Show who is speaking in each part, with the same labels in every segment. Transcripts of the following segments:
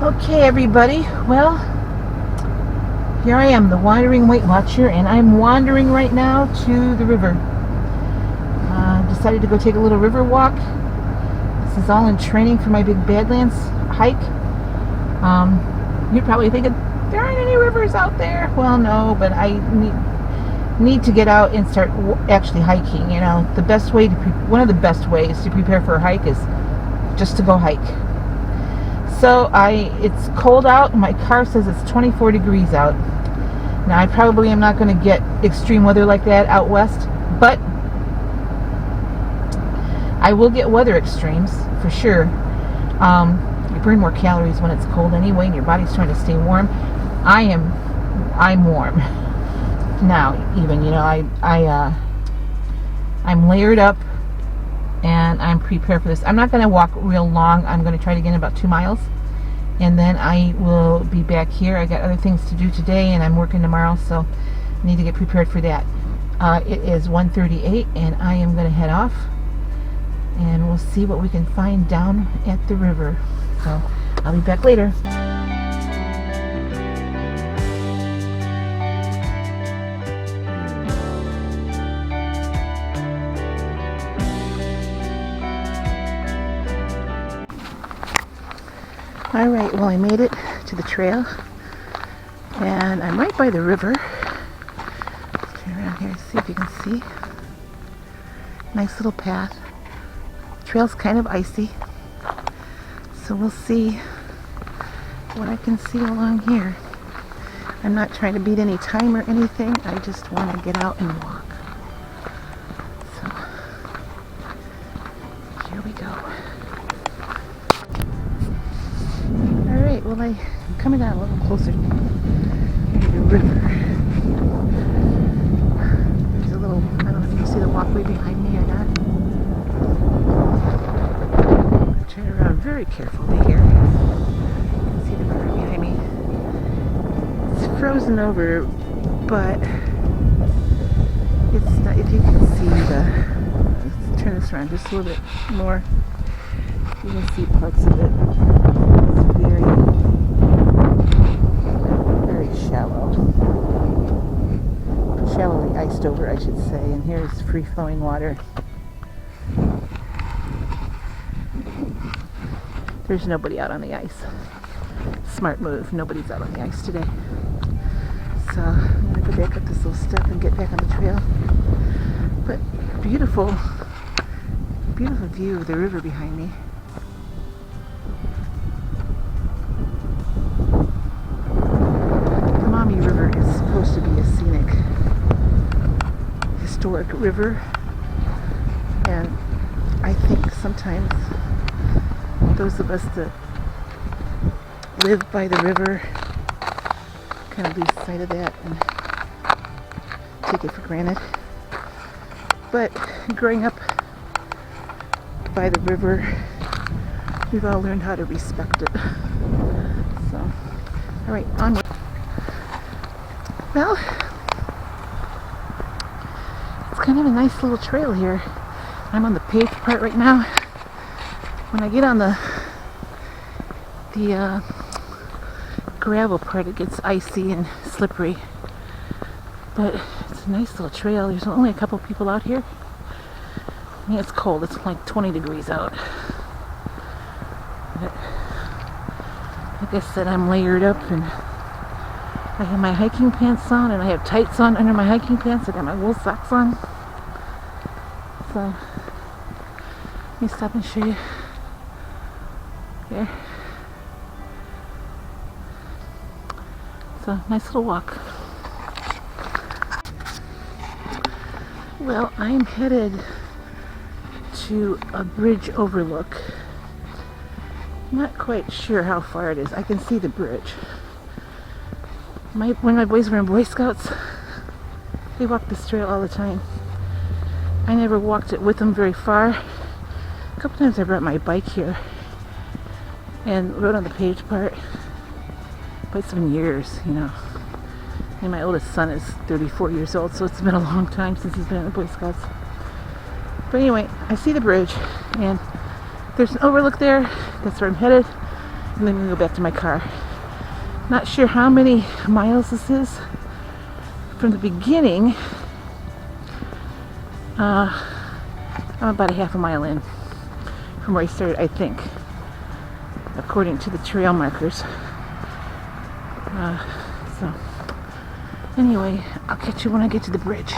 Speaker 1: Okay, everybody. Well, here I am, the wandering Weight Watcher, and I'm wandering right now to the river. Decided to go take a little river walk. This is all in training for my big Badlands hike. You're probably thinking, there aren't any rivers out there. Well, no, but I need to get out and start actually hiking. You know, the best way to one of the best ways to prepare for a hike is just to go hike. So it's cold out, and my car says it's 24 degrees out. Now I probably am not going to get extreme weather like that out west, but I will get weather extremes for sure. You burn more calories when it's cold anyway, and your body's trying to stay warm. I'm warm now. Even I'm layered up, and I'm prepared for this. I'm not going to walk real long. I'm going to try to get in about 2 miles, and then I will be back here. I got other things to do today, and I'm working tomorrow, so I need to get prepared for that. It is 1:38, and I am going to head off, and we'll see what we can find down at the river. So I'll be back later. Alright, well, I made it to the trail, and I'm right by the river. Let's turn around here and see if you can see. Nice little path. The trail's kind of icy, so we'll see what I can see along here. I'm not trying to beat any time or anything. I just want to get out and walk. So, here we go. Alright, well, I'm coming down a little closer to the river. There's a little, I don't know if you can see the walkway behind me or not. I'm turning around very carefully here. You can see the river behind me. It's frozen over, but it's not, if you can see let's turn this around just a little bit more. You can see parts of it. Very shallow. Shallowly iced over, I should say. And here's free-flowing water. There's nobody out on the ice. Smart move. Nobody's out on the ice today. So I'm going to go back up this little step and get back on the trail. But beautiful, beautiful view of the river behind me. River is supposed to be a scenic, historic river, and I think sometimes those of us that live by the river kind of lose sight of that and take it for granted. But growing up by the river, we've all learned how to respect it. So, all right, onward. Well, it's kind of a nice little trail here. I'm on the paved part right now. When I get on the gravel part, it gets icy and slippery. But it's a nice little trail. There's only a couple people out here. I mean, it's cold. It's like 20 degrees out. But like I said, I'm layered up, and I have my hiking pants on, and I have tights on under my hiking pants. I got my wool socks on. So, let me stop and show you. There. So, nice little walk. Well, I'm headed to a bridge overlook. Not quite sure how far it is. I can see the bridge. When my boys were in Boy Scouts, they walked this trail all the time. I never walked it with them very far. A couple times I brought my bike here and rode on the paved part. Quite some years, you know. And my oldest son is 34 years old, so it's been a long time since he's been in the Boy Scouts. But anyway, I see the bridge, and there's an overlook there. That's where I'm headed. And then I'm gonna go back to my car. Not sure how many miles this is from the beginning. I'm about a half a mile in from where I started, I think, according to the trail markers. So anyway, I'll catch you when I get to the bridge.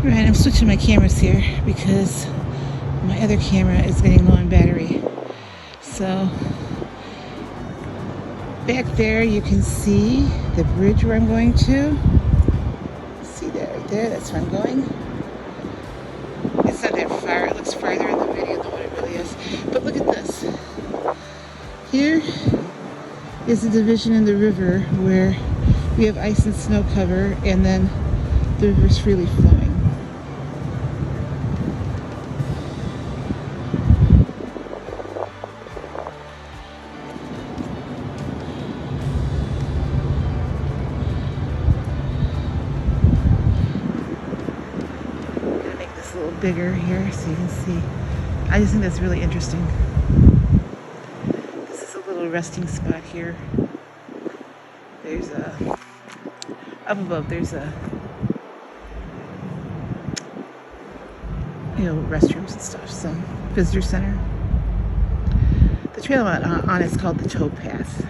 Speaker 1: Right, I'm switching my cameras here because my other camera is getting low on battery. So back there you can see the bridge where I'm going to. See that right there? That's where I'm going. It's not that far. It looks farther in the video than what it really is. But look at this. Here is a division in the river where we have ice and snow cover, and then the river's freely flowing. Bigger here so you can see. I just think that's really interesting. This is a little resting spot here. There's a up above there's a restrooms and stuff, so visitor center. The trail I'm on is called the towpath.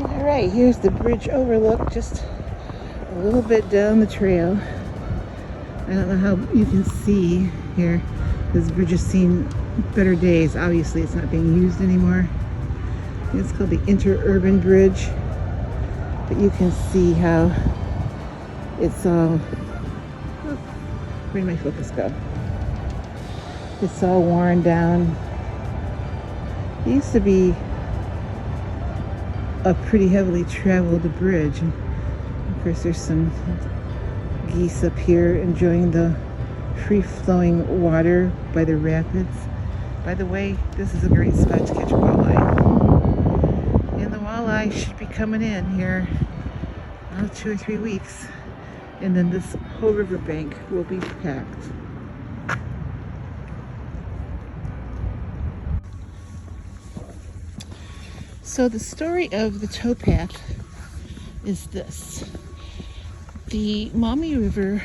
Speaker 1: Alright, here's the bridge overlook, just a little bit down the trail. I don't know how you can see here. This bridge has seen better days. Obviously it's not being used anymore. It's called the Interurban Bridge. But you can see how it's all... Where did my focus go? It's all worn down. It used to be a pretty heavily traveled bridge. Of course, there's some geese up here enjoying the free-flowing water by the rapids. By the way, this is a great spot to catch walleye. And the walleye should be coming in here in 2 or 3 weeks. And then this whole riverbank will be packed. So the story of the towpath is this. The Maumee River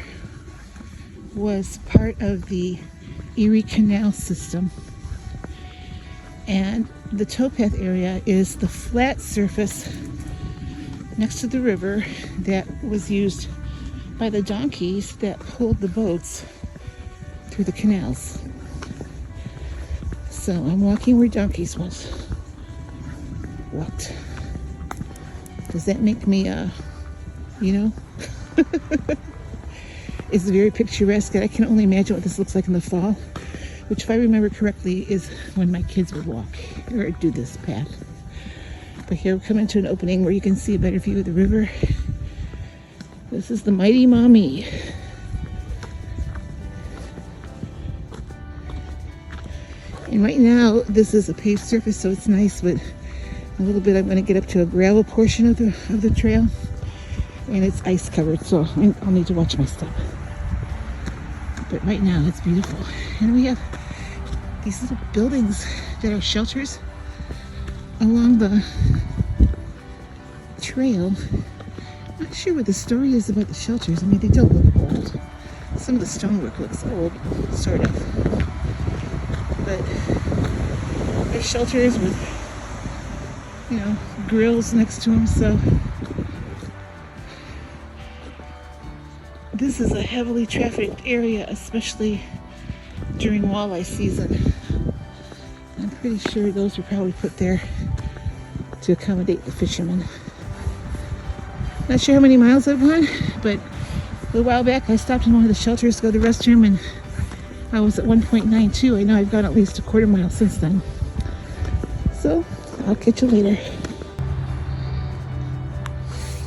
Speaker 1: was part of the Erie Canal system, and the towpath area is the flat surface next to the river that was used by the donkeys that pulled the boats through the canals. So I'm walking where donkeys once walked. Does that make me it's very picturesque. I can only imagine what this looks like in the fall, which, if I remember correctly, is when my kids would walk or do this path. But here we're coming to an opening where you can see a better view of the river. This is the mighty Maumee. And right now this is a paved surface, so it's nice, but a little bit I'm going to get up to a gravel portion of the trail, and it's ice covered, so I'll need to watch my step. But right now it's beautiful, and we have these little buildings that are shelters along the trail. I'm not sure what the story is about the shelters. I mean, they don't look old. Some of the stonework looks old, sort of, but they're shelters with grills next to them. So this is a heavily trafficked area, especially during walleye season. I'm pretty sure those were probably put there to accommodate the fishermen. Not sure how many miles I've gone, but a little while back I stopped in one of the shelters to go to the restroom, and I was at 1.92. I know I've gone at least a quarter mile since then. So I'll catch you later.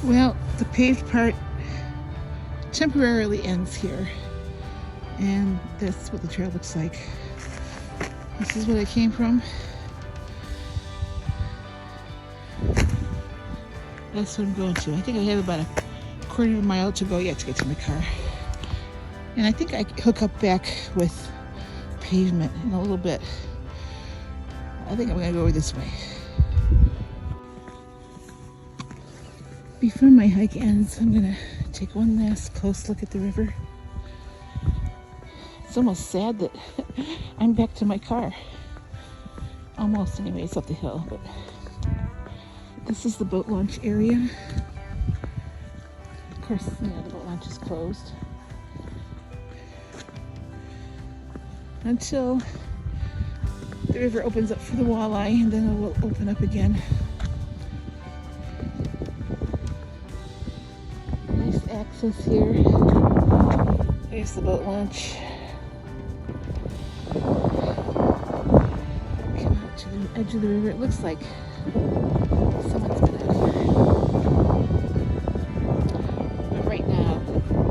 Speaker 1: Well, the paved part temporarily ends here, and that's what the trail looks like. This is what I came from. That's what I'm going to. I think I have about a quarter of a mile to go yet to get to my car. And I think I hook up back with pavement in a little bit. I think I'm going to go over this way. Before my hike ends, I'm going to take one last close look at the river. It's almost sad that I'm back to my car. Almost anyway, it's up the hill, but this is the boat launch area. Of course, you know, the boat launch is closed until the river opens up for the walleye, and then it will open up again. Nice access here. There's the boat launch. Come out to the edge of the river. It looks like someone's been out here. But right now,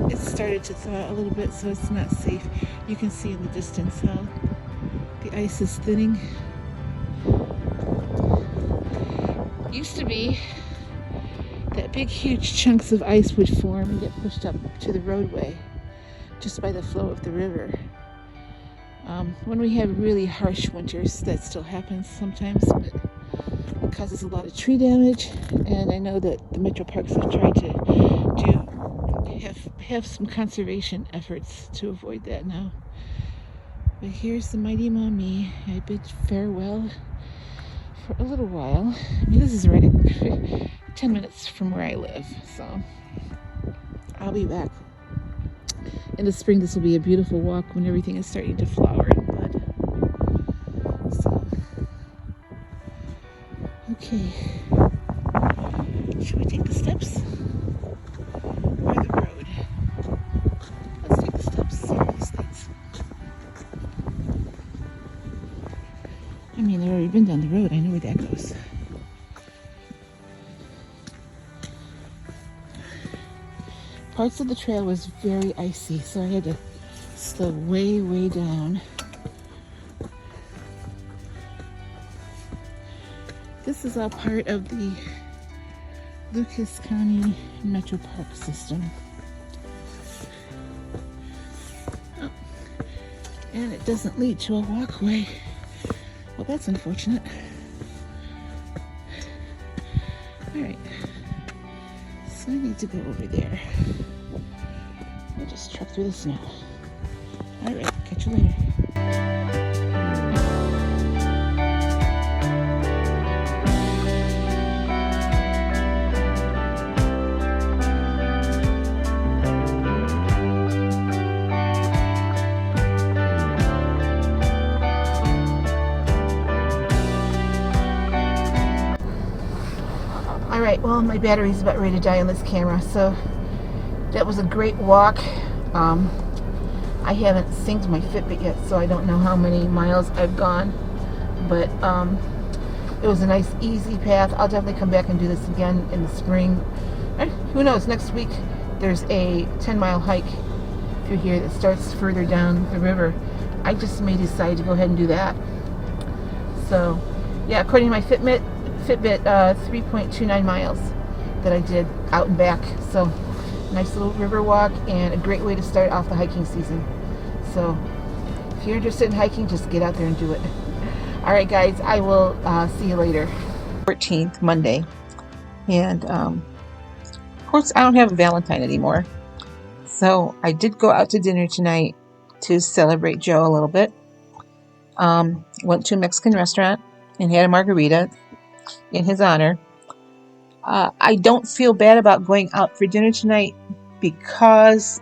Speaker 1: it's started to thaw out a little bit, so it's not safe. You can see in the distance how the ice is thinning. Used to be that big, huge chunks of ice would form and get pushed up to the roadway just by the flow of the river. When we have really harsh winters, that still happens sometimes, but it causes a lot of tree damage, and I know that the metro parks have tried to have some conservation efforts to avoid that now. But here's the mighty Maumee. I bid farewell for a little while. I mean, this is right at 10 minutes from where I live, so I'll be back. In the spring, this will be a beautiful walk when everything is starting to flower and bud. So, okay. Should we take the steps or the road? Let's take the steps, see where this leads. I mean, I've already been down the road. I know where that goes. Parts of the trail was very icy, so I had to slow way, way down. This is all part of the Lucas County Metro Park system. Oh, and it doesn't lead to a walkway. Well, that's unfortunate. All right, so I need to go over there. We'll just truck through the snow. All right, catch you later. All right, well, my battery's about ready to die on this camera, so that was a great walk. I haven't synced my Fitbit yet, so I don't know how many miles I've gone, but it was a nice, easy path. I'll definitely come back and do this again in the spring. Who knows, next week there's a 10-mile hike through here that starts further down the river. I just may decide to go ahead and do that. So, yeah, according to my Fitbit, 3.29 miles that I did out and back. So, nice little river walk and a great way to start off the hiking season. So, if you're interested in hiking, just get out there and do it. All right, guys, I will see you later. 14th, Monday. And, of course, I don't have a Valentine anymore. So, I did go out to dinner tonight to celebrate Joe a little bit. Went to a Mexican restaurant and had a margarita in his honor. I don't feel bad about going out for dinner tonight because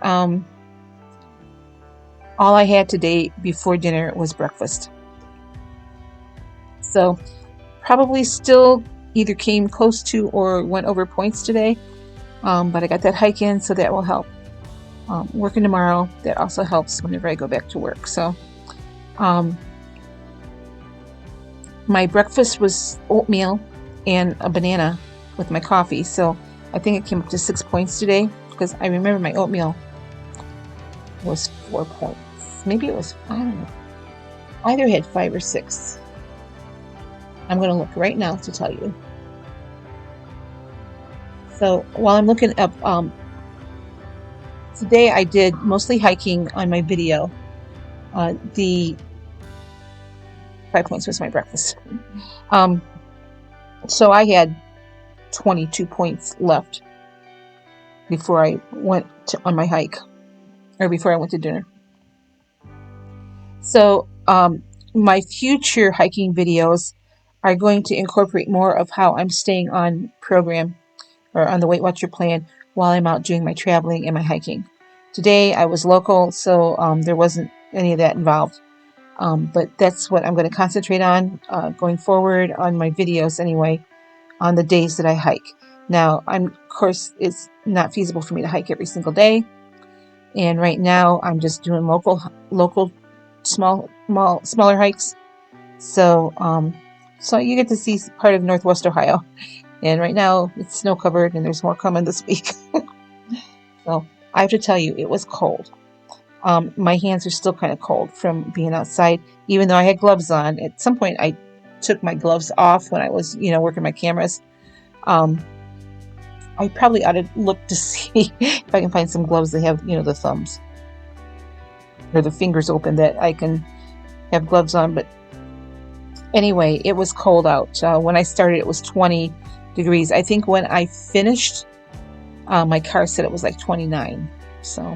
Speaker 1: all I had today before dinner was breakfast. So probably still either came close to or went over points today. But I got that hike in, so that will help. Working tomorrow, that also helps whenever I go back to work. So my breakfast was oatmeal and a banana with my coffee. So I think it came up to 6 points today, because I remember my oatmeal was 4 points. Maybe it was, I don't know. Either had 5 or 6. I'm going to look right now to tell you. So while I'm looking up, today I did mostly hiking on my video. The 5 points was my breakfast. So I had 22 points left before I went on my hike, or before I went to dinner. So my future hiking videos are going to incorporate more of how I'm staying on program or on the Weight Watcher plan while I'm out doing my traveling and my hiking. Today I was local, so there wasn't any of that involved. But that's what I'm going to concentrate on going forward on my videos anyway, on the days that I hike. Now, of course, it's not feasible for me to hike every single day. And right now I'm just doing local smaller hikes. So you get to see part of Northwest Ohio. And right now it's snow covered and there's more coming this week. So I have to tell you, it was cold. My hands are still kind of cold from being outside, even though I had gloves on. At some point I took my gloves off when I was, working my cameras. I probably ought to look to see if I can find some gloves that have, the thumbs or the fingers open that I can have gloves on. But anyway, it was cold out. When I started, it was 20 degrees. I think when I finished, my car said it was like 29. So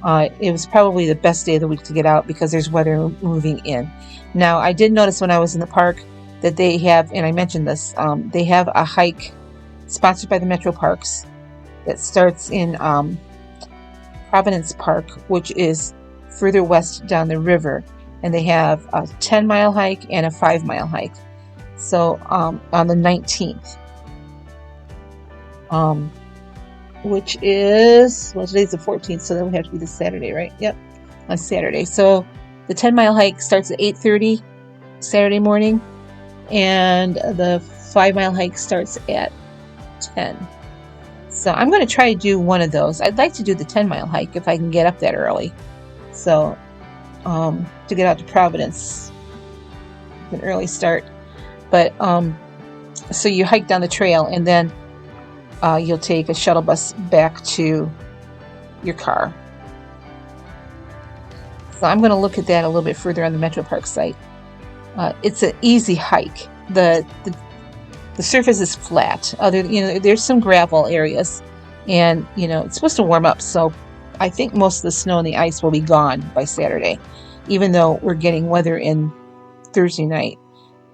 Speaker 1: it was probably the best day of the week to get out because there's weather moving in. Now, I did notice when I was in the park that they have, and I mentioned this, they have a hike sponsored by the Metro Parks that starts in Providence Park, which is further west down the river. And they have a 10-mile hike and a 5-mile hike. So on the 19th, which is, well, today's the 14th, so that would have to be the Saturday, right? Yep, on Saturday. So the 10-mile hike starts at 8:30 Saturday morning, and the 5-mile hike starts at 10. So I'm going to try to do one of those. I'd like to do the 10-mile hike if I can get up that early. So to get out to Providence, an early start. But so you hike down the trail, and then you'll take a shuttle bus back to your car. So I'm going to look at that a little bit further on the Metro Park site. It's an easy hike. The surface is flat. There's some gravel areas, and it's supposed to warm up. So I think most of the snow and the ice will be gone by Saturday, even though we're getting weather in Thursday night.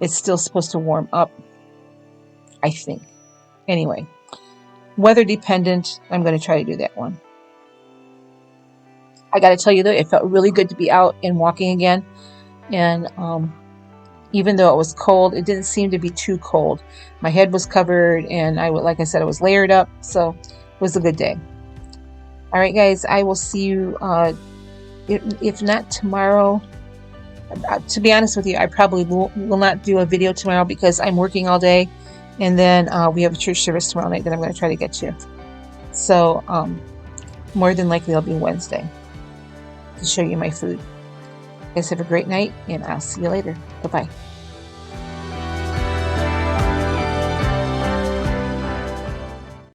Speaker 1: It's still supposed to warm up, I think. Anyway, weather dependent. I'm going to try to do that one. I got to tell you though, it felt really good to be out and walking again. And even though it was cold, it didn't seem to be too cold. My head was covered, and like I said, I was layered up. So it was a good day. All right, guys, I will see you, if not tomorrow. To be honest with you, I probably will not do a video tomorrow because I'm working all day. And then we have a church service tomorrow night that I'm going to try to get to. So more than likely, it'll be Wednesday to show you my food. You guys have a great night, and I'll see you later. Bye-bye.